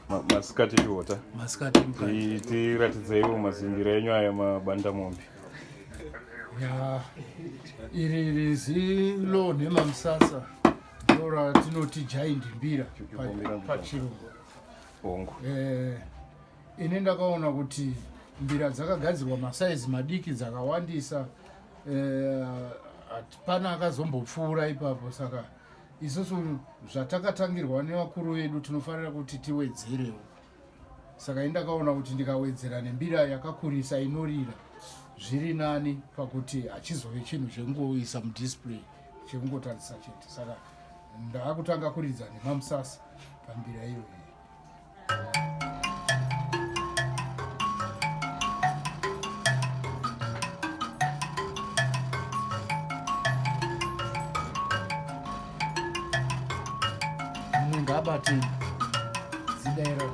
Masikati Chihota. Masikati mukati. Tiratidzeiwo mazimbiro enyu aya mabanda mombe. Ya iri zilo nemamusasa ndora tinoti giant mbira pachirungu. Bongo. Ine ndakaona kuti mbira dzakagadzirwa masaizi madiki dzakawandisa, pana akazombopfuura ipapo, saka isusu zvatakatangirwa nevakuru vedu tinofanira kuti tiwedzerewo. Saka indakaona kuti ndikawedzera nembira yakakurisa inorira zviri nani pakuti achizove chinhu chengoisa mudisplay chekungotarisa chete. Saka ndakutanga kuridza nemamusasa pambira iyoyi. Ngabati zidaira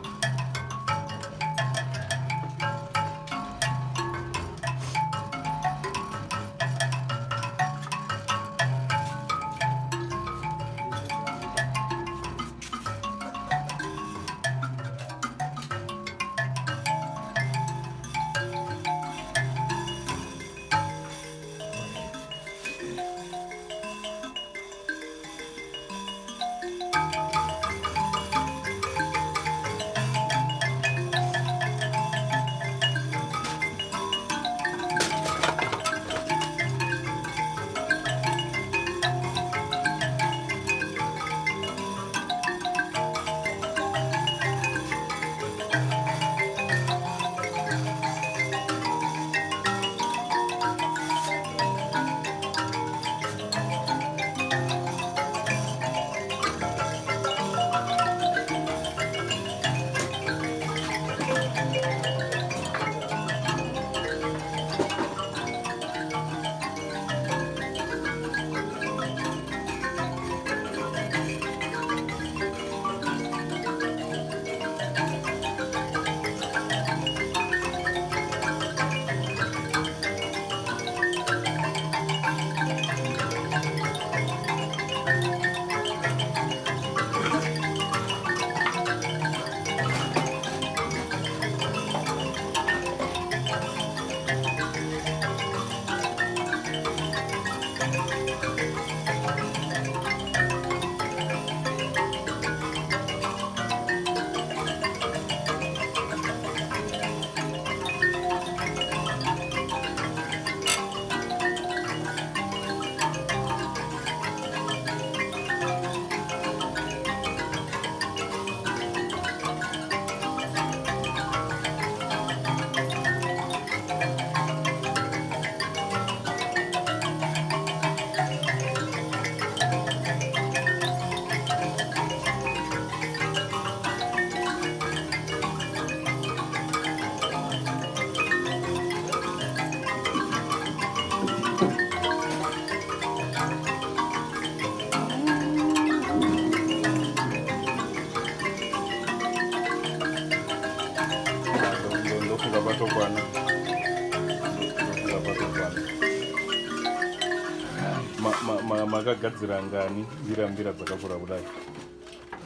makagadzira ngani mbira dzakakura kudai?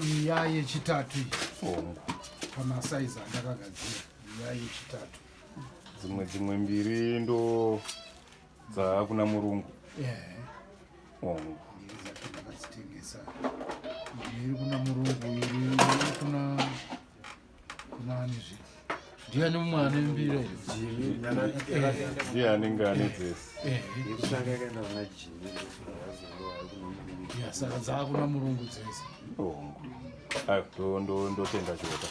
Iya yechitatu Bongo. pamasaizi andakagadzira iya yechitatu. Dzimwe mbiri ndo dzakuna murungu. Bongo. Ndakadzitengesa iri kuna murungu, iri kuna anizvi ndiani mumwe ane mbira ndiye anenge ane dzese. Saka dzakuna murungu dzese. Bongo. Ayo ndotenda Chihota.